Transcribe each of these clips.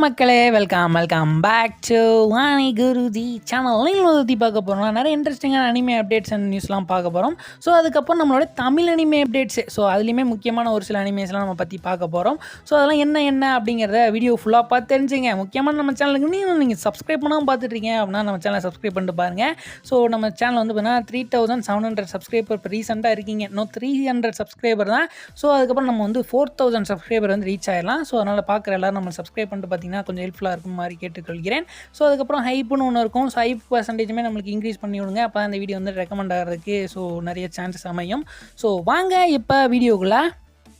மக்களே, welcome back to Vani Guruji channel. நீங்களும் பற்றி பார்க்க போகிறோம். நிறைய இன்ட்ரெஸ்டிங்கான அனிமே அப்டேட்ஸ் அண்ட் நியூஸ்லாம் பார்க்க போகிறோம். ஸோ அதுக்கப்புறம் நம்மளோட தமிழ் அனிமே அப்டேட்ஸு, ஸோ அதுலேயுமே முக்கியமான ஒரு சில அனிமேஸ்லாம் நம்ம பற்றி பார்க்க போகிறோம். ஸோ அதெல்லாம் என்ன அப்படிங்கிறத வீடியோ ஃபுல்லாக பார்த்து தெரிஞ்சுங்க. முக்கியமாக நம்ம சேனலுக்கு நீங்கள் சப்ஸ்கிரைப் பண்ணாமல் பார்த்துட்ருக்கீங்க அப்படின்னா நம்ம சேனலை சப்ஸ்கிரைப் பண்ணிட்டு பாருங்கள். ஸோ நம்ம சேனல் வந்து பார்த்தீங்கன்னா 3700 சப்ஸ்கிரைபர் இப்போ ரீசெண்டாக இருக்கீங்க. இன்னும் 300 சப்ஸ்கிரைபர் தான். ஸோ அதுக்கப்புறம் நம்ம வந்து 4000 சப்ஸ்கிரைபர் வந்து ரீச் ஆகிடலாம். ஸோ அதனால் பார்க்குற எல்லோரும் நம்ம சப்ஸ்கிரைப் பண்ணிட்டு பார்த்தீங்கன்னா கொஞ்சம் ஹெல்ப்ஃபுல்லாக இருக்கும் மாதிரி கேட்டுக்கொள்கிறேன். ஸோ அதுக்கப்புறம் ஹைப்புன்னு ஒன்று இருக்கும். ஸோ ஹைப் பர்சன்டேஜுமே நம்மளுக்கு இன்க்ரீஸ் பண்ணி விடுங்க. அப்போ அந்த வீடியோ வந்து ரெக்கமெண்ட் ஆகிறதுக்கு ஸோ நிறைய சான்சஸ் அமையும். ஸோ வாங்க இப்போ வீடியோக்குள்ளே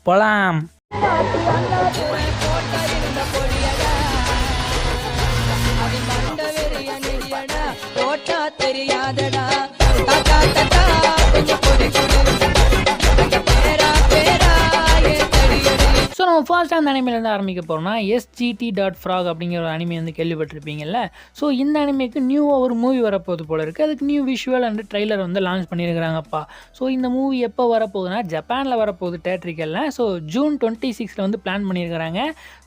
போகலாம். ஸோ நம்ம ஃபர்ஸ்ட் அந்த அனிமேலேருந்து ஆரம்பிக்க போகிறோம்னா SGT.frog அப்படிங்கிற ஒரு அனிமே வந்து கேள்விப்பட்டிருப்பீங்கல்ல. ஸோ இந்த அனிமேக்கு நியூவாக ஒரு மூவி வரப்போகுது போல இருக்குது. அதுக்கு நியூ விஷுவல் அண்ட் ட்ரெய்லர் வந்து லான்ச் பண்ணியிருக்கிறாங்கப்பா. ஸோ இந்த மூவி எப்போ வரப்போகுதுன்னா ஜப்பானில் வரப்போகுது தேட்ரிக்கலில். ஸோ June 26 வந்து பிளான் பண்ணியிருக்கிறாங்க.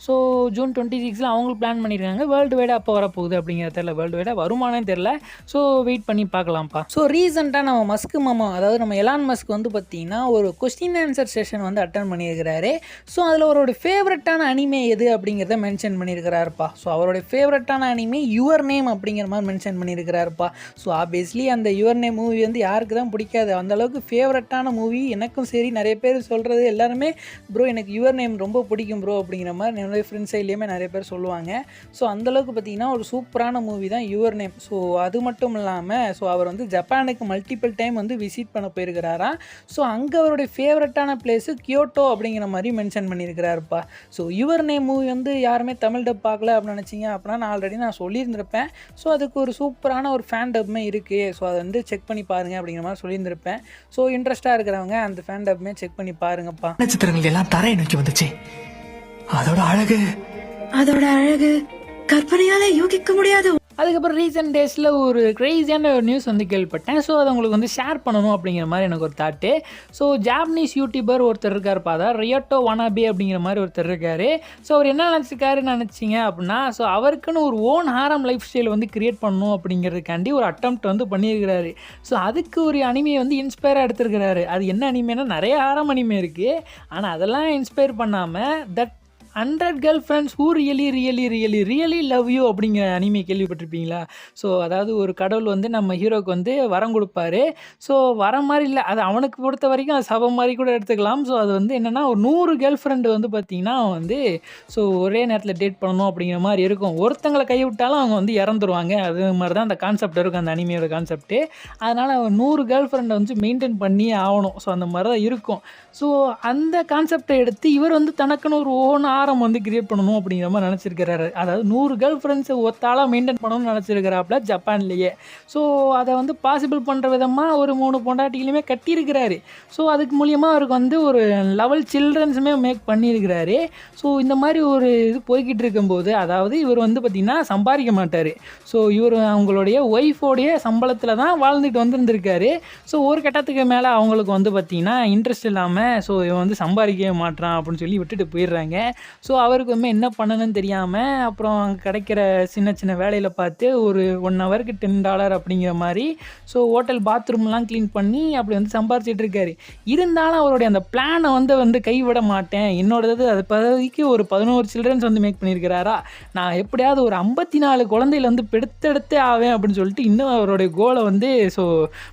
ஸோ June 26 அவங்களுக்கு பிளான் பண்ணியிருக்காங்க. வேர்ல்டு வைடாக அப்போ வரப்போகுது அப்படிங்கிற தெரியல. வேர்ல்டு வைடாக வருமானே தெரில. ஸோ வெயிட் பண்ணி பார்க்கலாம்ப்பா. ஸோ ரீசெண்டாக நம்ம மஸ்க் மாமா, அதாவது நம்ம எலான் மஸ்க் வந்து பார்த்திங்கன்னா ஒரு கொஸ்டின் ஆன்சர் செஷன் வந்து அட்டன் பண்ணியிருக்கிறாரு. ஸோ அதில் அவரோட ஃபேவரட்டான அனிமே எது அப்படிங்கிறத மென்ஷன் பண்ணியிருக்கிறாருப்பா. ஸோ அவருடைய ஃபேவரட்டான அனிமே யுவர் நேம் அப்படிங்கிற மாதிரி மென்ஷன் பண்ணியிருக்கிறாருப்பா. ஸோ ஆப்வியஸ்லி அந்த யுவர் நேம் மூவி வந்து யாருக்கு தான் பிடிக்காது. அந்தளவுக்கு ஃபேவரட்டான மூவி. எனக்கும் சரி, நிறைய பேர் சொல்கிறது எல்லாருமே ப்ரோ எனக்கு யுவர் நேம் ரொம்ப பிடிக்கும் ப்ரோ அப்படிங்கிற மாதிரி என்னுடைய ஃப்ரெண்ட்ஸ் சைட்லேயுமே நிறைய பேர் சொல்லுவாங்க. ஸோ அந்தளவுக்கு பார்த்திங்கன்னா ஒரு சூப்பரான மூவி தான் யுவர் நேம். ஸோ அது மட்டும் இல்லாமல் ஸோ அவர் வந்து ஜப்பானுக்கு மல்டிபிள் டைம் வந்து விசிட் பண்ண போயிருக்கிறாராம். ஸோ அங்கே அவருடைய ஃபேவரட்டான பிளேஸு கியோட்டோ அப்படிங்கிற மாதிரி மென்ஷன் பண்ணியிருக்கிறாருப்பா. ஸோ யுவர் நேம் மூவி வந்து யாருமே தமிழ் டப் பார்க்கல அப்படின்னு நினச்சிங்க அப்படின்னா நான் ஆல்ரெடி சொல்லியிருந்திருப்பேன். ஸோ அதுக்கு ஒரு சூப்பரான ஒரு ஃபேன் டப்புமே இருக்குது. ஸோ அதை வந்து செக் பண்ணி பாருங்கள் அப்படிங்கிற மாதிரி சொல்லியிருந்திருப்பேன். ஸோ இன்ட்ரெஸ்ட்டாக இருக்கிறவங்க அந்த ஃபேன் டப்புமே செக் பண்ணி பாருங்கப்பா. நட்சத்திரங்கள் எல்லாம் தரையை நோக்கி வந்துச்சு. அதோட அழகு கற்பனையால யூகிக்க முடியாது. அதுக்கப்புறம் ரீசெண்ட் டேஸில் ஒரு க்ரேஸியான ஒரு நியூஸ் வந்து கேள்விப்பட்டேன். ஸோ அதை உங்களுக்கு வந்து ஷேர் பண்ணணும் அப்படிங்கிற மாதிரி எனக்கு ஒரு தாட்டு. ஸோ ஜாப்பனீஸ் யூடியூபர் ஒருத்தர் இருக்காருப்பா, அதான் ரியோட்டோ வனாபே அப்படிங்கிற மாதிரி ஒருத்தர் இருக்கார். ஸோ அவர் என்ன நினச்சிங்க அப்படின்னா, ஸோ அவருக்குன்னு ஒரு ஓன் ஹாரம் லைஃப் ஸ்டைல் வந்து கிரியேட் பண்ணணும் அப்படிங்கிறதுக்காண்டி ஒரு அட்டெம்ப்ட் வந்து பண்ணியிருக்கிறாரு. ஸோ அதுக்கு ஒரு அனிமையை வந்து இன்ஸ்பயராக எடுத்துருக்கிறாரு. அது என்ன அனிமேனா, நிறைய ஹாரம் அனிமே இருக்குது. ஆனால் அதெல்லாம் இன்ஸ்பயர் பண்ணாமல் that 100 girl friends who really love you அப்படிங்கிற அனிமே கேள்விப்பட்டிருப்பீங்களா? ஸோ அதாவது ஒரு கடவுள் வந்து நம்ம ஹீரோக்கு வந்து வரம் கொடுப்பாரு. ஸோ வரம் மாதிரி இல்லை, அது அவனுக்கு பொறுத்த வரைக்கும் அது சபம் மாதிரி கூட எடுத்துக்கலாம். ஸோ அது வந்து என்னென்னா ஒரு 100 கேர்ள் ஃப்ரெண்டு வந்து பார்த்திங்கன்னா வந்து ஸோ ஒரே நேரத்தில் டேட் பண்ணணும் அப்படிங்கிற மாதிரி இருக்கும். ஒருத்தங்களை கைவிட்டாலும் அவங்க வந்து இறந்துருவாங்க. அது மாதிரி தான் அந்த கான்செப்ட் இருக்கும், அந்த அனிமையோட கான்செப்ட்டு. அதனால் 100 கேர்ள் ஃப்ரெண்டை வந்து மெயின்டைன் பண்ணியே ஆகணும். ஸோ அந்த மாதிரி தான் இருக்கும். ஸோ அந்த கான்செப்டை எடுத்து இவர் வந்து தனக்குன்னு ஒரு ஓன் வந்து கிரியேட் பண்ணணும் அப்படிங்கிற மாதிரி நினச்சிருக்கிறாரு. அதாவது 100 கேர்ள் ஃப்ரெண்ட்ஸை ஒத்தாளாக மெயின்டைன் பண்ணணும்னு நினச்சிருக்கிறாப்புல ஜப்பான்லேயே. ஸோ அதை வந்து பாசிபிள் பண்ணுற விதமாக ஒரு 3 பொண்டாட்டிகளையுமே கட்டியிருக்கிறாரு. ஸோ அதுக்கு மூலியமாக அவருக்கு வந்து ஒரு லெவல் சில்ட்ரன்ஸுமே மேக் பண்ணியிருக்கிறாரு. ஸோ இந்த மாதிரி ஒரு இது போய்கிட்டு இருக்கும்போது, அதாவது இவர் வந்து பார்த்திங்கன்னா சம்பாதிக்க மாட்டார். ஸோ இவர் அவங்களுடைய ஒய்ஃபோடைய சம்பளத்தில் தான் வாழ்ந்துட்டு வந்துருந்துருக்காரு. ஸோ ஒரு கட்டத்துக்கு மேலே அவங்களுக்கு வந்து பார்த்திங்கன்னா இன்ட்ரெஸ்ட் இல்லாமல் ஸோ இவன் வந்து சம்பாதிக்கவே மாட்டான் அப்படின்னு சொல்லி விட்டுட்டு போயிடுறாங்க. ஸோ அவருக்கு வந்து என்ன பண்ணணும்னு தெரியாமல் அப்புறம் அங்கே கிடைக்கிற சின்ன வேலையில் பார்த்து ஒரு 1 ஹவருக்கு $10 அப்படிங்கிற மாதிரி ஸோ ஹோட்டல் பாத்ரூம்லாம் க்ளீன் பண்ணி அப்படி வந்து சம்பாரிச்சிட்டு இருக்காரு. இருந்தாலும் அவருடைய அந்த பிளானை வந்து கைவிட மாட்டேன், என்னோடது அது பதவிக்கு ஒரு 11 சில்ட்ரன்ஸ் வந்து மேக் பண்ணியிருக்கிறாரா, நான் எப்படியாவது ஒரு 54 குழந்தையில வந்து பெடுத்தெடுத்தே ஆவேன் அப்படின்னு சொல்லிட்டு இன்னும் அவருடைய கோலை வந்து ஸோ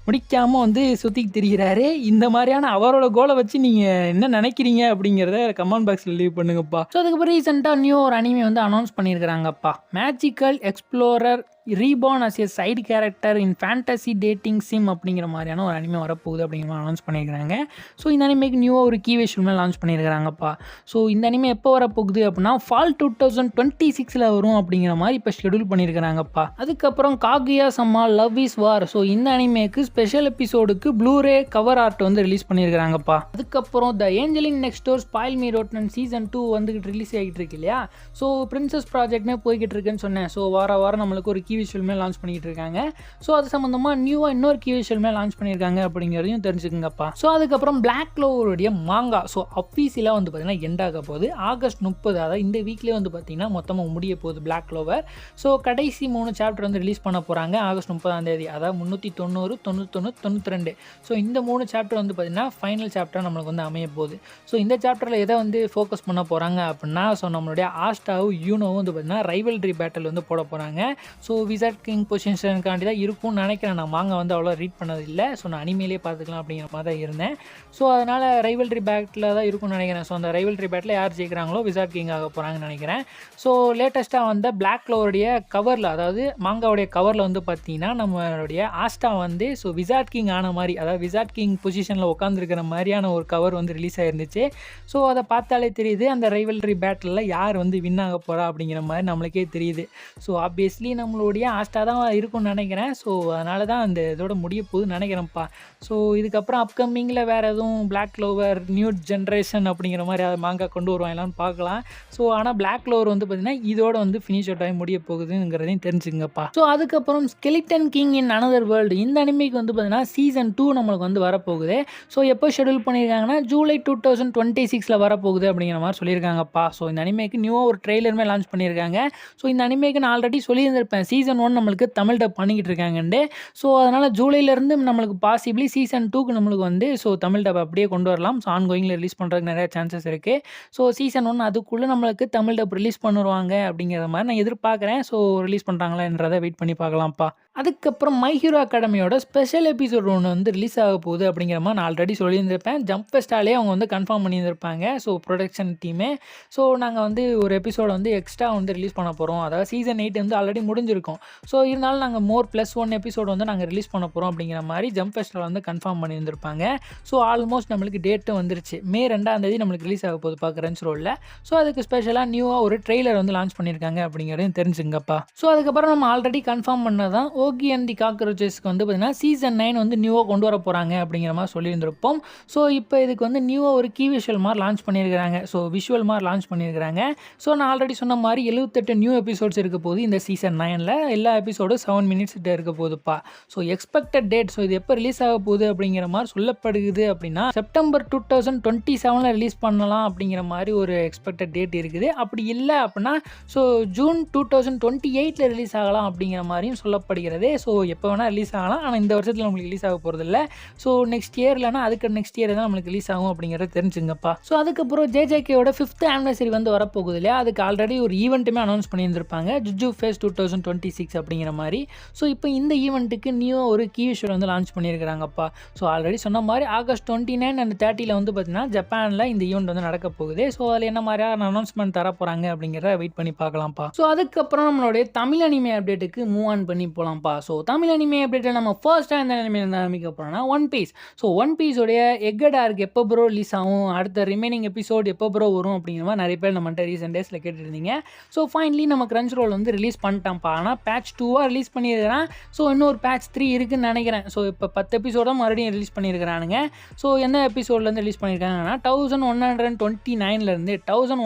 முடிக்காமல் வந்து சுற்றிக்கு திரிகிறாரு. இந்த மாதிரியான அவரோட கோலை வச்சு நீங்கள் என்ன நினைக்கிறீங்க அப்படிங்கிறத கமெண்ட் பாக்ஸில் லீவ் பண்ணுங்கப்பா. ஸோ அதுக்கப்புறம் ரீசெண்டாக நியூ ஒரு அனிமே வந்து அனௌன்ஸ் பண்ணியிருக்கிறாங்கப்பா. Magical explorer reborn as a side character in fantasy dating sim அப்படிங்கிற மாதிரியான ஒரு அனிமே வரப்போகுது அப்படிங்கிற மாதிரி அனௌன்ஸ் பண்ணியிருக்கிறாங்க. ஸோ இந்த அனிமேக்கு நியூவாக ஒரு கீ விஷயமே லான்ச் பண்ணியிருக்கிறாங்கப்பா. ஸோ இந்த அனிமே எப்போ வரப்போகுது அப்படின்னா ஃபால் 2026 வரும் அப்படிங்கிற மாதிரி இப்போ ஷெடியூல் பண்ணியிருக்கிறாங்கப்பா. அதுக்கப்புறம் Kaguya sama love is war. So இந்த அனிமேக்கு ஸ்பெஷல் எபிசோடுக்கு ப்ளூரே கவர் ஆர்ட் வந்து ரிலீஸ் பண்ணியிருக்கிறாங்கப்பா. அதுக்கப்புறம் the angel next door spoil me rotten season 2 வந்துக்கிட்டு ரிலீஸ் ஆகிட்டு இருக்கு இல்லையா. ஸோ பிரின்சஸ் ப்ராஜெக்ட்மே போய்கிட்டு இருக்குன்னு சொன்னேன். ஸோ வாரம் நம்மளுக்கு ஒரு கீ கீ விஷுவலுமே லான்ச் பண்ணிக்கிட்டு இருக்காங்க. ஸோ அது சம்மந்தமாக நியூவாக இன்னொரு கீ விஷுவலுமே லான்ச் பண்ணியிருக்காங்க அப்படிங்கிறதையும் தெரிஞ்சுக்குங்கப்பா. ஸோ அதுக்கப்புறம் பிளாக் க்ளோவருடைய மாங்கா ஸோ அஃபீஷியலாக வந்து பார்த்திங்கன்னா எண்ட் ஆக போகுது. ஆகஸ்ட் 30 அதாவது இந்த வீக்லேயே வந்து பார்த்திங்கன்னா மொத்தமாக முடிய போகுது பிளாக் க்ளோவர். ஸோ கடைசி 3 சாப்டர் வந்து ரிலீஸ் பண்ண போகிறாங்க ஆகஸ்ட் 30 அதாவது 390, 91, 92. ஸோ இந்த 3 சாப்டர் வந்து பார்த்திங்கன்னா ஃபைனல் சாப்டர் நம்மளுக்கு வந்து அமைய போகுது. ஸோ இந்த சாப்டரில் எதை வந்து ஃபோக்கஸ் பண்ண போகிறாங்க அப்படின்னா ஸோ நம்மளுடைய ஆஸ்டாவும் யூனோவும் வந்து பார்த்திங்கன்னா ரைவல்ரி பேட்டில் வந்து போட போகிறாங்க. ஸோ விசார்ட் கிங் பொசிஷனுக்காண்டி தான் இருக்கும்னு நினைக்கிறேன். நான் மாங்கா வந்து அவ்வளோ ரீட் பண்ணதில்லை. ஸோ நான் அனிமேலே பார்த்துக்கலாம் அப்படிங்கிற மாதிரி தான் இருந்தேன். ஸோ அதனால் ரைவல்ரி பேட்டில் தான் இருக்கும்னு நினைக்கிறேன். ஸோ அந்த ரைவல்ரி பேட்டில் யார் ஜெயிக்கிறாங்களோ விசார்ட் கிங் ஆக போகிறாங்கன்னு நினைக்கிறேன். ஸோ லேட்டஸ்ட்டாக வந்த பிளாக் க்ளோவருடைய கவரில் அதாவது மாங்காவுடைய கவரில் வந்து பார்த்தீங்கன்னா நம்மளுடைய ஆஸ்டா வந்து ஸோ விசார்ட் கிங் ஆன மாதிரி அதாவது விசார்ட் கிங் பொசிஷனில் உட்காந்துருக்கிற மாதிரியான ஒரு கவர் வந்து ரிலீஸ் ஆயிருந்துச்சு. ஸோ அதை பார்த்தாலே தெரியுது அந்த ரைவல்ரி பேட்டிலில் யார் வந்து வின் ஆக போகிறா அப்படிங்கிற மாதிரி நம்மளுக்கே தெரியுது. ஸோ ஆப்வியஸ்லி நம்மளுடைய ஆஸ்டா தான் இருக்கும்னு நினைக்கிறேன். ஸோ அதனால தான் அந்த இதோட முடிய போகுதுன்னு நினைக்கிறேன்ப்பா. ஸோ இதுக்கப்புறம் அப்கமிங்கில் வேறு எதுவும் பிளாக் க்ளோவர் நியூ ஜென்ரேஷன் அப்படிங்கிற மாதிரி அதை மாங்கா கொண்டு வருவாங்களான்னு பார்க்கலாம். ஸோ ஆனால் பிளாக் க்ளோவர் வந்து பார்த்திங்கன்னா இதோட வந்து ஃபினிஷ் அவுட் ஆகி முடிய போகுதுங்கிறதையும் தெரிஞ்சுங்கப்பா. ஸோ அதுக்கப்புறம் skeleton king in another world இந்த அனிமேக்கு வந்து பார்த்திங்கன்னா சீசன் 2 நம்மளுக்கு வந்து வரப்போகுது. ஸோ எப்போ ஷெடியூல் பண்ணியிருக்காங்கன்னா ஜூலை 2026 வரப்போகுது அப்படிங்கிற மாதிரி சொல்லியிருக்காங்கப்பா. ஸோ இந்த அனிமேக்கு நியூவாக ஒரு ட்ரெய்லருமே லான்ச் பண்ணியிருக்காங்க. ஸோ இந்த அனிமேக்கு நான் ஆல்ரெடி சொல்லியிருந்திருப்பேன் சீசன் 1 நம்மளுக்கு தமிழ் டப் பண்ணிக்கிட்டு இருக்காங்கண்டு. ஸோ அதனால் ஜூலைலேருந்து நம்மளுக்கு பாசிபிளி சீசன் 2க்கு நம்மளுக்கு வந்து ஸோ தமிழ் டப் அப்படியே கொண்டு வரலாம். ஸோ ஆன்கோயிங்கில் ரிலீஸ் பண்ணுறதுக்கு நிறைய சான்சஸ் இருக்குது. ஸோ சீசன் 1 அதுக்குள்ளே நம்மளுக்கு தமிழ் டப் ரிலீஸ் பண்ணுவாங்க அப்படிங்கிற மாதிரி நான் எதிர்பார்க்குறேன். ஸோ ரிலீஸ் பண்ணுறாங்களான்றதை வெயிட் பண்ணி பார்க்கலாம்ப்பா. அதுக்கப்புறம் மை ஹீரோ அகாடமியோட ஸ்பெஷல் எபிசோட் ஒன்று வந்து ரிலீஸ் ஆக போகுது அப்படிங்கிற மாதிரி நான் ஆல்ரெடி சொல்லியிருந்திருப்பேன். ஜம்ப் ஃபெஸ்டாலே அவங்க வந்து கன்ஃபார்ம் பண்ணியிருந்திருப்பாங்க. ஸோ ப்ரொடக்ஷன் டீமே ஸோ நாங்கள் வந்து ஒரு எபிசோட வந்து எக்ஸ்ட்ரா வந்து ரிலீஸ் பண்ண போகிறோம். அதாவது சீசன் 8 வந்து ஆல்ரெடி முடிஞ்சிருக்கும். ஸோ இருந்தாலும் நாங்கள் மோர் +1 எபிசோட் வந்து நாங்கள் ரிலீஸ் பண்ண போகிறோம் அப்படிங்கிற மாதிரி ஜம்ப் ஃபெஸ்டில் வந்து கன்ஃபார்ம் பண்ணியிருந்திருப்பாங்க. ஸோ ஆல்மோஸ்ட் நம்மளுக்கு டேட்டும் வந்துருச்சு. மே 2 நம்மளுக்கு ரிலீஸ் ஆக போகுது கிரன்ச் ரோலில். ஸோ அதுக்கு ஸ்பெஷலாக நியூவாக ஒரு ட்ரெய்லர் வந்து லான்ச் பண்ணியிருக்காங்க அப்படிங்கிறதையும் தெரிஞ்சுங்கப்பா. ஸோ அதுக்கப்புறம் நம்ம ஆல்ரெடி கன்ஃபார்ம் பண்ணதான் ஓகி அண்ட் தி காக்ரோச்சஸ்க்கு வந்து பார்த்திங்கன்னா சீசன் 9 வந்து நியூவாக கொண்டு வர போகிறாங்க அப்படிங்கிற மாதிரி சொல்லியிருந்திருப்போம். ஸோ இப்போ இதுக்கு வந்து நியூவாக ஒரு கீ விஷுவல் மாதிரி லான்ச் பண்ணியிருக்கிறாங்க. ஸோ விஷுவல் மாதிரி லான்ச் பண்ணியிருக்கிறாங்க. ஸோ நான் ஆல்ரெடி சொன்ன மாதிரி 78 நியூ எபிசோட்ஸ் இருக்க போகுது இந்த சீசன் 9ல். எல்லா எபிசோடும் 7 மினிட்ஸ் கிட்ட இருக்க போகுதுப்பா. ஸோ எக்ஸ்பெக்டட் டேட் ஸோ இது எப்போ ரிலீஸ் ஆக போகுது அப்படிங்கிற மாதிரி சொல்லப்படுது அப்படின்னா செப்டம்பர் 2027 ரிலீஸ் பண்ணலாம் அப்படிங்கிற மாதிரி ஒரு எக்ஸ்பெக்டட் டேட் இருக்குது. அப்படி இல்லை அப்படின்னா ஸோ ஜூன் 2028 ரிலீஸ் ஆகலாம் அப்படிங்கிற மாதிரியும் சொல்லப்படுகிறது. ஸோ எப்போ வேணால் ரிலீஸ் ஆகலாம். ஆனால் இந்த வருஷத்தில் நம்மளுக்கு ரிலீஸ் ஆக போகிறதில்ல. ஸோ நெக்ஸ்ட் இயர் இல்லைனா அதுக்கு நெக்ஸ்ட் இயர் தான் நம்மளுக்கு ரிலீஸ் ஆகும் அப்படிங்கிறத தெரிஞ்சுங்கப்பா. ஸோ அதுக்கப்புறம் JJKயோட 5th ஆனிவர்சரி வந்து வரப்போகுது இல்லையா, அதுக்கு ஆல்ரெடி ஒரு ஈவெண்ட்டுமே அனௌன்ஸ் பண்ணியிருந்திருப்பாங்க ஜுஜு ஃபேஸ் 2026 அப்படிங்கிற மாதிரி. ஸோ இப்போ இந்த ஈவெண்ட்டுக்கு நியூவாக ஒரு கீ விஷுவல் வந்து லான்ச் பண்ணியிருக்கிறாங்கப்பா. ஸோ ஆல்ரெடி சொன்ன மாதிரி ஆகஸ்ட் 29 and 30 வந்து பார்த்தீங்கன்னா ஜப்பானில் இந்த ஈவெண்ட் வந்து நடக்க போகுது. ஸோ அதில் என்ன மாதிரியான அனௌன்ஸ்மெண்ட் தர போகிறாங்க அப்படிங்கிறத வெயிட் பண்ணி பார்க்கலாம்ப்பா. ஸோ அதுக்கப்புறம் நம்மளுடைய தமிழ் அனிமே அப்டேட்டுக்கு மூவ் ஆன் பண்ணி போகலாம்ப்பா. ஸோ தமிழ் அனிமே அப்டேட்டில் நம்ம ஃபர்ஸ்ட்டாக இந்த அனிமே ஆரம்பிக்க போகிறோம்னா ஒன் பீஸ். ஸோ ஒன் பீஸோடைய எக்கட் ஆர்க் எப்போ ப்ரோ ரிலீஸ் ஆகும், அடுத்த ரிமைனிங் எபிசோட் எப்போ ப்ரோ வரும் அப்படிங்கிற மாதிரி நிறைய பேர் நம்மகிட்ட ரீசெண்ட் டேஸில் கேட்டுருந்தீங்க. ஸோ ஃபைனலி நம்ம கிரன்ச் ரோல் வந்து ரிலீஸ் பண்ணிட்டான்ப்பா. ஆனால் பேட்ச் 2 ரிலீஸ் பண்ணியிருக்கிறேன். ஸோ இன்னொரு பேட்ச் 3 இருக்குதுன்னு நினைக்கிறேன். ஸோ இப்போ 10 எபிசோடாக மறுபடியும் ரிலீஸ் பண்ணியிருக்கிறானுங்க. ஸோ எந்த எபிசோட்லேருந்து ரிலீஸ் பண்ணியிருக்காங்கன்னா 1129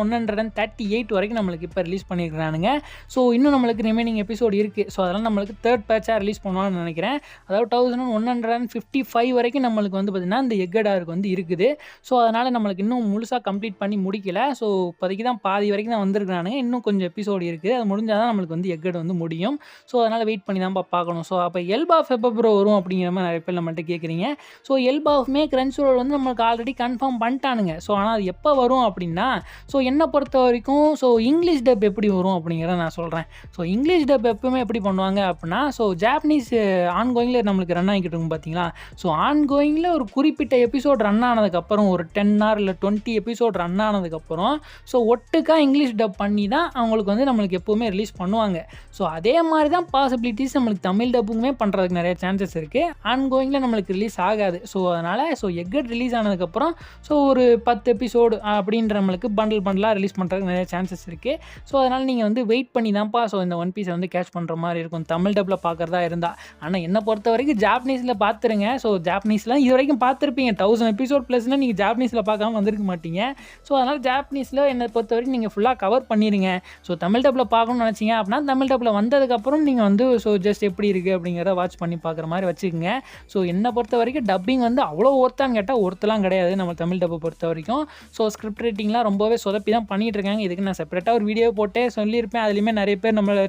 1138 வரைக்கும் நம்மளுக்கு இப்போ ரிலீஸ் பண்ணியிருக்கிறானுங்க. ஸோ இன்னும் நம்மளுக்கு ரிமைனிங் எபிசோட் இருக்குது. ஸோ அதெல்லாம் நம்மளுக்கு தேர்ட் பேட்சாக ரிலீஸ் பண்ணுவான்னு நினைக்கிறேன். அதாவது 1155 வரைக்கும் நம்மளுக்கு வந்து பார்த்திங்கன்னா இந்த எக்கட் ஆர்க் வந்து இருக்குது. ஸோ அதனால் நம்மளுக்கு இன்னும் முழுசாக கம்ப்ளீட் பண்ணி முடிக்கல. ஸோ இப்போதைக்கு தான் பாதி வரைக்கும் தான் வந்திருக்கிறானுங்க. இன்னும் கொஞ்சம் எபிசோடு இருக்குது. அது முடிஞ்சால் தான் நம்மளுக்கு வந்து எக்கட் வந்து முடியும். ஸோ அதனால் வெயிட் பண்ணி தான் பார்க்கணும். ஸோ அப்போ எல்பாஃப் எப்போ ப்ரோ வரும் அப்படிங்கிற மாதிரி நிறைய பேர் நம்மள்ட்ட கேட்குறீங்க. ஸோ எல்பாஃப்மே கிரன்ச் ரோல் வந்து நம்மளுக்கு ஆல்ரெடி கன்ஃபார்ம் பண்ணிட்டானுங்க. ஸோ ஆனால் அது எப்போ வரும் அப்படின்னா ஸோ என்னை பொறுத்த வரைக்கும் ஸோ இங்கிலீஷ் டப் எப்படி வரும் அப்படிங்கிறத நான் சொல்கிறேன். ஸோ இங்கிலீஷ் டப் எப்பவுமே எப்படி பண்ணுவாங்க அப்படின்னா ஸோ ஜாப்பனீஸ் ஆன்கோயிங்கில் நம்மளுக்கு ரன் ஆகிக்கிட்டு இருக்கும் பார்த்தீங்களா. ஸோ ஆன்கோயிங்கில் ஒரு குறிப்பிட்ட எபிசோட் ரன் ஆனதுக்கப்புறம் ஒரு 10 hour இல்லை 20 எபிசோட் ரன் ஆனதுக்கப்புறம் ஸோ ஒட்டுக்காக இங்கிலீஷ் டப் பண்ணி தான் அவங்களுக்கு வந்து நம்மளுக்கு எப்போவுமே ரிலீஸ் பண்ணுவாங்க. ஸோ அதே மாதிரி தான் பாசிபிலிட்டிஸ் நம்மளுக்கு தமிழ் டப்புக்குமே பண்ணுறதுக்கு நிறைய சான்சஸ் இருக்குது. ஆன்கோயிங்கில் நம்மளுக்கு ரிலீஸ் ஆகாது. ஸோ அதனால் ஸோ எக்கட் ரிலீஸ் ஆனதுக்கப்புறம் ஸோ ஒரு 10 எபிசோடு அப்படின்ற நம்மளுக்கு பண்டலாக ரிலீஸ் பண்ணுறதுக்கு நிறைய சான்சஸ் இருக்குது. ஸோ அதனால் நீங்கள் வந்து வெயிட் பண்ணி தான்ப்பா ஸோ இந்த ஒன் பீஸை வந்து கேட்ச் பண்ணுற மாதிரி இருக்கும். தமிழ் டப்பில் டப்பிங்கில் பார்க்குறதா இருந்தால். ஆனால் என்னை பொறுத்த வரைக்கும் ஜாப்பனீஸில் பார்த்துருங்க. ஸோ ஜாப்பனீஸ்லாம் இது வரைக்கும் பார்த்துருப்பீங்க. 1000 எபிசோட் ப்ளஸ்னால் நீங்கள் ஜாப்பனீஸில் பார்க்காம வந்திருக்க மாட்டீங்க. ஸோ அதனால் ஜாப்பனீஸில் என்னை பொறுத்த வரைக்கும் நீங்கள் ஃபுல்லாக கவர் பண்ணிடுங்க. ஸோ தமிழ் டப்பில் பார்க்கணும்னு நினச்சிங்க அப்படின்னா தமிழ் டப்பில் வந்ததுக்கப்புறம் நீங்கள் வந்து ஸோ ஜஸ்ட் எப்படி இருக்குது அப்படிங்கிறத வாட்ச் பண்ணி பார்க்குற மாதிரி வச்சுக்கோங்க. ஸோ என்னை பொறுத்த வரைக்கும் டப்பிங் வந்து அவ்வளோ ஒர்த்தான்னு கேட்டால் ஒர்த்தெல்லாம் கிடையாது நம்ம தமிழ் டப்பை பொறுத்த வரைக்கும். ஸோ ஸ்கிரிப்ட் ரைட்டிங்லாம் ரொம்பவே சொதப்பி தான் பண்ணிகிட்டு இருக்காங்க. இதுக்கு நான் செப்பரேட்டாக ஒரு வீடியோ போட்டே சொல்லியிருப்பேன். அதுலேயுமே நிறைய பேர் நம்மளை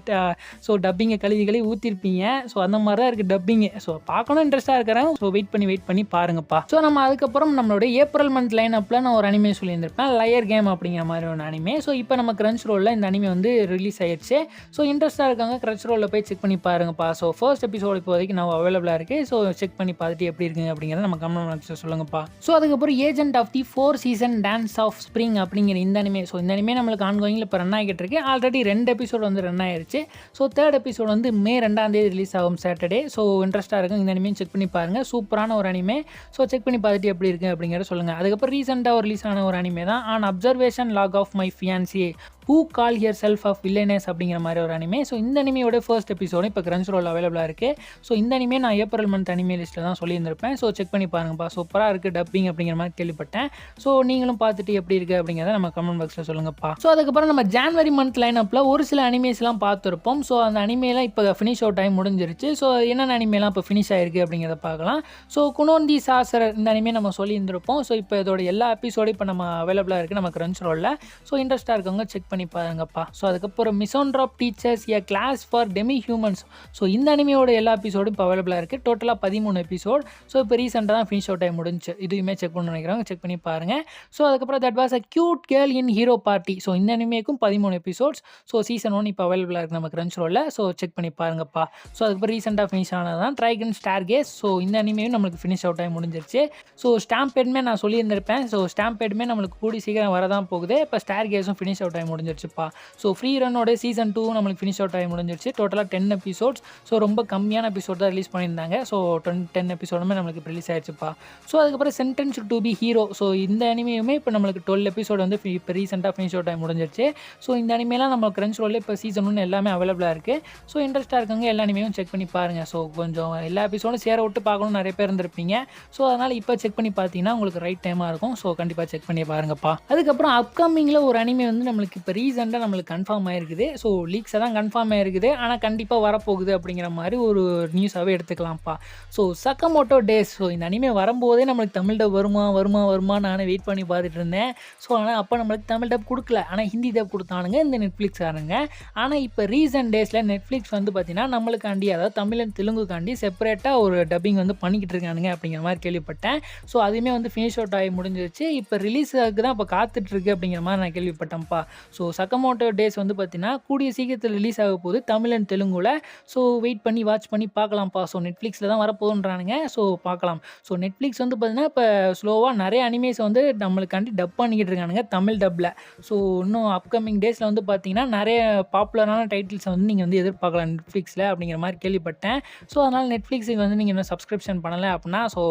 ஸோ டப்பிங்கை கழுவி ஊற்றிருப்பீங்க. ஸோ அந்த மாதிரி தான் இருக்குது டப்பிங்கு. ஸோ பார்க்கணும் இன்ட்ரெஸ்ட்டாக இருக்கிறேன். ஸோ வெயிட் பண்ணி பாருங்கப்பா. ஸோ நம்ம அதுக்கப்புறம் நம்மளுடைய ஏப்ரல் மந்த் லைன் அப்பில் நான் ஒரு அனிமே சொல்லியிருந்திருப்பேன், லயர் கேம் அப்படிங்கிற மாதிரி ஒரு அனிமே. ஸோ இப்போ நம்ம கிரன்ச் ரோலில் இந்த அனிமே வந்து ரிலீஸ் ஆயிடுச்சு. ஸோ இன்ட்ரெஸ்ட்டாக இருக்காங்க கிரன்ச் ரோலில் போய் செக் பண்ணி பாருங்கப்பா. ஸோ ஃபர்ஸ்ட் எபிசோடு இப்போதைக்கு நான் அவைலபிளாக இருக்குது. ஸோ செக் பண்ணி பார்த்துட்டு எப்படி இருக்குங்க அப்படிங்கிறத நம்ம கமெண்ட் பாக்ஸில் சொல்லுங்கப்பா. ஸோ அதுக்கப்புறம் agent of the 4 season dance of spring அப்படிங்கிற இந்த அனிமே. ஸோ இந்த அனிமே நம்மளுக்கு ஆன்கோயிங்கில் இப்போ ரன் ஆகிட்டு இருக்கு. ஆல்ரெடி 2 எபிசோடு வந்து ரன் ஆயிடுச்சு. ஸோ 3rd எபிசோடு வந்து மே 2ஆம் தேதி ரிலீஸ் ஆகும் சாட்டர்டே. ஸோ இன்ட்ரெஸ்ட்டாக இருக்கும் இந்த அனிமையும் செக் பண்ணி பாருங்கள். சூப்பரான ஒரு அனிமே. ஸோ செக் பண்ணி பார்த்துட்டு எப்படி இருக்குது அப்படிங்கிறத சொல்லுங்கள். அதுக்கப்புறம் ரீசெண்டாக ரிலீஸ் ஆன ஒரு அனிமே தான் an observation log of my fiancée who call herself of villainess அப்படிங்கிற மாதிரி ஒரு அனிமே. ஸோ இந்த அனிமையோட ஃபர்ஸ்ட் எபிசோடு இப்போ கிரன்ச் ரோல் அவைலபிளாக இருக்குது. ஸோ இந்த அனிமே நான் ஏப்ரல் மந்த் அனிமே லிஸ்ட்டில் தான் சொல்லியிருந்திருப்பேன். ஸோ செக் பண்ணி பாருங்கப்பா. சூப்பராக இருக்குது டப்பிங் அப்படிங்கிற மாதிரி கேள்விப்பட்டேன். ஸோ நீங்களும் பார்த்துட்டு எப்படி இருக்குது அப்படிங்கிறத நம்ம கமெண்ட் பாக்ஸில் சொல்லுங்கப்பா. ஸோ அதுக்கப்புறம் நம்ம ஜான்வரி மந்த் லைன் அப்பில் ஒரு சில அனிமேஸ்லாம் பார்த்துருப்போம். ஸோ அந்த அனிமேலாம் இப்போ ஃபினிஷ் அவுட் ஆகி முடிஞ்சிருச்சு. ஸோ என்னென்ன அனிமேலாம் இப்போ ஃபினிஷ் ஆகிருக்கு அப்படிங்கிறத பார்க்கலாம். ஸோ குனோந்தி சாசரர் இந்த அனிமே நம்ம சொல்லியிருந்திருப்போம். ஸோ இப்போ இதோட எல்லா எபிசோடும் இப்போ நம்ம அவைலபிளாக இருக்குது நம்ம கிரன்ச் ரோலில். ஸோ இன்ட்ரெஸ்ட்டாக இருக்கவங்க செக் பண்ணி பாருங்கப்பா. ஸோ அதுக்கப்புறம் misanthrope teachers a class for demi humans. So இந்த அனிமையோட எல்லா எபிசோடும் இப்போ அவைலபிளாக இருக்குது. டோட்டலாக 13 எபிசோட். ஸோ இப்போ ரீசெண்டாக தான் ஃபினிஷ் அவுட் ஆகி முடிஞ்சு. இதுவுமே செக் பண்ண நினைக்கிறவங்க செக் பண்ணி பாருங்கள். ஸோ அதுக்கப்புறம் that was a cute girl in hero party. So இந்த அனிமேக்கும் 13 எபிசோட்ஸ். ஸோ சீசன் 1 இப்போ அவைலபிளாக இருக்குது நம்ம கிரன்ச் ரோலில். ஸோ செக் பண்ணி பாருங்கப்பா. ஸோ அதுக்கப்புறம் ரீசெண்டாக ஃபினிஷ் ஆனது தான் ட்ரைகன் ஸ்டார் கேஸ். ஸோ இந்த அனிமையும் நம்மளுக்கு ஃபினிஷ் அவுட் ஆகி முடிஞ்சிருச்சு. ஸோ ஸ்டாம்பேடுமே நான் சொல்லியிருந்திருப்பேன். ஸோ ஸ்டாம்பேடுமே நம்மளுக்கு கூடி சீக்கிரம் வரதான் போகுது. இப்போ ஸ்டார் கேஸும் ஃபினிஷ் அவுட் ஆகி முடிஞ்சிருச்சுப்பா. ஸோ ஃப்ரீ ரன்னோட சீசன் 2 நம்மளுக்கு ஃபினிஷ் அவுட் ஆகி முடிஞ்சிருச்சு. டோட்டலாக 10 எபிசோட்ஸ். ஸோ ரொம்ப கம்மியான எபிசோட் தான் ரிலீஸ் பண்ணியிருந்தாங்க. ஸோ 10 எபிசோடுமே நம்மளுக்கு இப்போ ரிலீஸ் ஆயிடுச்சுப்பா. ஸோ அதுக்கப்புறம் sentence to be hero. So இந்த அனிமையுமே இப்போ நம்மளுக்கு 12 எபிசோடு வந்து இப்போ ரீசெண்டாக ஃபினிஷ் அவுட் ஆகி முடிஞ்சிருச்சு. ஸோ இந்த அனிமேலாம் நம்ம கிரன்ச் ரோலில் இப்போ சீசன் 1 எல்லாமே அவைலபிளாக இருக்குது. ஸோ இன்ட்ரெஸ்ட்டாக இருக்கவங்க எல்லா அனிமையும் செக் பண்ணி பாருங்கள். ஸோ கொஞ்சம் எல்லா எபிசோடும் சேர விட்டு பார்க்கணும்னு நிறைய பேர் இருந்திருப்பீங்க. ஸோ அதனால் இப்போ செக் பண்ணி பார்த்தீங்கன்னா உங்களுக்கு ரைட் டைமாக இருக்கும். ஸோ கண்டிப்பாக செக் பண்ணி பாருங்கப்பா. அதுக்கப்புறம் அப்கமிங்கில் ஒரு அனிமே வந்து நம்மளுக்கு இப்போ ரீசெண்டாக நம்மளுக்கு கன்ஃபார்ம் ஆயிருக்குது. ஸோ லீக்ஸை தான் கன்ஃபார்ம் ஆயிருக்குது. ஆனால் கண்டிப்பாக வரப்போகுது அப்படிங்கிற மாதிரி ஒரு நியூஸாகவே எடுத்துக்கலாம்ப்பா. So Sakamoto days. ஸோ இந்த அனிமே வரும்போதே நம்மளுக்கு தமிழ் டப் வருமா நானே வெயிட் பண்ணி பார்த்துட்டு இருந்தேன். ஸோ ஆனால் அப்போ நம்மளுக்கு தமிழ் டப் கொடுக்கல. ஆனால் ஹிந்தி டப் கொடுத்தானுங்க இந்த நெட்ஃப்ளிக்ஸ்காரங்க. ஆனால் இப்போ ரீசெண்ட் டேஸில் நெட்ஃப்ளிக்ஸ் வந்து பார்த்தீங்கன்னா நம்மளுக்காண்டி அதாவது தமிழ் அண்ட் தெலுங்குக்காண்டி செப்பரேட்டாக ஒரு டப்பிங் வந்து பண்ணிக்கிட்டு இருக்கானுங்க அப்படிங்கிற மாதிரி கேள்விப்பட்டேன். ஸோ அதுவுமே வந்து ஃபினிஷ் அவுட் ஆகி முடிஞ்சிருச்சு. இப்போ ரிலீஸுக்கு தான் இப்போ காத்துட்ருக்கு அப்படிங்கிற மாதிரி நான் கேள்விப்பட்டேன்ப்பா. ஸோ சக்கமோட்டோ டேஸ் வந்து பார்த்தீங்கன்னா கூடிய சீக்கிரத்தில் ரிலீஸ் ஆக போகுது தமிழ் அண்ட் தெலுங்குல. ஸோ வெயிட் பண்ணி வாட்ச் பண்ணி பார்க்கலாம்ப்பா. ஸோ நெட்ஃப்ளிக்ஸில் தான் வரப்போகுன்றானுங்க. ஸோ பார்க்கலாம். ஸோ நெட்ஃப்ளிக்ஸ் வந்து பார்த்தீங்கன்னா இப்போ ஸ்லோவாக நிறைய அனிமேஸ் வந்து நம்மளுக்காண்டி டப் பண்ணிக்கிட்டு இருக்கானுங்க தமிழ் டப்பில். ஸோ இன்னும் அப்கமிங் டேஸில் வந்து பார்த்தீங்கன்னா நிறைய பாப்புலரான டைட்டில்ஸை வந்து நீங்கள் வந்து எதிர்பார்க்கலாம் நெட்ஃப்ளிக்ஸில் அப்படிங்கிற மாதிரி கேள்விப்பட்டேன். ஸோ அதனால் நெட்ஃப்ளிக்ஸுக்கு வந்து நீங்கள் இன்னும் சப்ஸ்கிரிப்ஷன் பண்ணலை அப்படின்னா ஸோ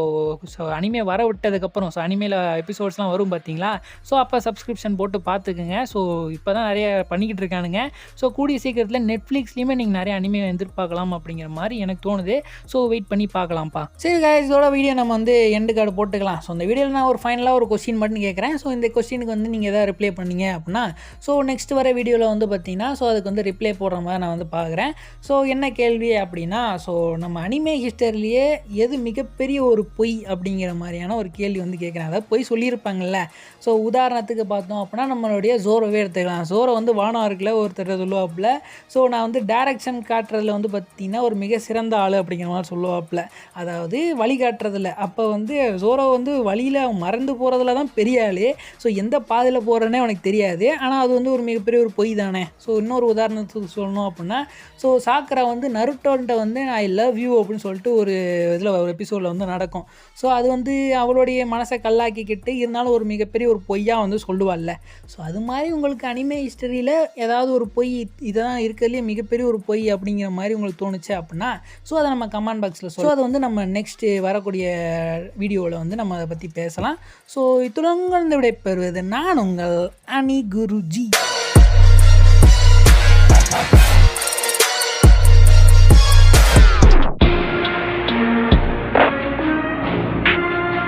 அனிமே வர விட்டதுக்கப்புறம் ஸோ அனிமேல எபிசோட்ஸ்லாம் வரும் பார்த்தீங்களா. ஸோ அப்போ சப்ஸ்கிரிப்ஷன் போட்டு பார்த்துக்குங்க. ஸோ இப்போ தான் நிறைய பண்ணிக்கிட்டு இருக்கானுங்க. ஸோ கூடிய சீக்கிரத்தில் நெட்ஃப்ளிக்ஸ்லேயுமே நீங்கள் நிறைய அனிமே எதிர்பார்க்கலாம் அப்படிங்கிற மாதிரி எனக்கு தோணுது. ஸோ வெயிட் பண்ணி பார்க்கலாம்ப்பா. சரி guys, இதோட வீடியோ நம்ம வந்து எண்டு கார்டு போட்டுக்கலாம். ஸோ இந்த வீடியோவில் நான் ஒரு ஃபைனலாக ஒரு கொஸ்டின் மட்டும் கேட்குறேன். ஸோ இந்த கொஸ்டினுக்கு வந்து நீங்கள் எதாவது ரிப்ளை பண்ணீங்க அப்படின்னா ஸோ நெக்ஸ்ட் வர வீடியோவில் வந்து பார்த்தீங்கன்னா ஸோ அதுக்கு வந்து ரிப்ளை போடுற மாதிரி நான் வந்து பார்க்குறேன். ஸோ என்ன கேள்வி அப்படின்னா ஸோ நம்ம அனிமே ஹிஸ்டரிலேயே எது மிகப்பெரிய ஒரு பொய் அப்படிங்கிற மாதிரியான ஒரு கேள்வி வந்து கேட்குறேன். அதாவது பொய் சொல்லியிருப்பாங்கல்ல. ஸோ உதாரணத்துக்கு பார்த்தோம் அப்படின்னா நம்மளுடைய ஜோரோவே எடுத்துக்கலாம். ஜோரோ வந்து வானம் இருக்குல்ல ஒருத்தர் சொல்லுவாப்புல. ஸோ நான் வந்து டைரக்ஷன் காட்டுறதுல வந்து பார்த்தீங்கன்னா ஒரு மிக சிறந்த ஆள் அப்படிங்கிற மாதிரி சொல்லுவாப்புல. அதாவது வழி காட்டுறதில்ல. அப்போ வந்து ஜோரோ வந்து வழியில் மறந்து போகிறதுல தான் பெரிய ஆள். ஸோ எந்த பாதையில் போகிறேன்னே அவனுக்கு தெரியாது. ஆனால் அது வந்து ஒரு மிகப்பெரிய ஒரு பொய் தானே. ஸோ இன்னொரு உதாரணத்துக்கு சொல்லணும் அப்படின்னா ஸோ சாக்கரா வந்து நருட்டோன்ட்ட வந்து ஐ லவ் யூ அப்படின்னு சொல்லிட்டு ஒரு இதில் ஒரு எபிசோடில் வந்து நடக்கும். ஸோ அது வந்து அவளுடைய மனசை கல்லாக்கிக்கிட்டு இருந்தாலும் ஒரு மிகப்பெரிய ஒரு பொய்யாக வந்து சொல்லுவாள்ல. ஸோ அது மாதிரி உங்களுக்கு அனிமே ஹிஸ்டரியில் ஏதாவது ஒரு பொய் இதுதான் இருக்கிறதுலே மிகப்பெரிய ஒரு பொய் அப்படிங்கிற மாதிரி உங்களுக்கு தோணுச்சு அப்படின்னா ஸோ அதை நம்ம கமெண்ட் பாக்ஸில் ஸோ அதை வந்து நம்ம நெக்ஸ்ட்டு வரக்கூடிய வீடியோவில் வந்து நம்ம அதை பற்றி பேசலாம். ஸோ இத்துடன் விடைபெறுவது நான் உங்கள் அனி குருஜி.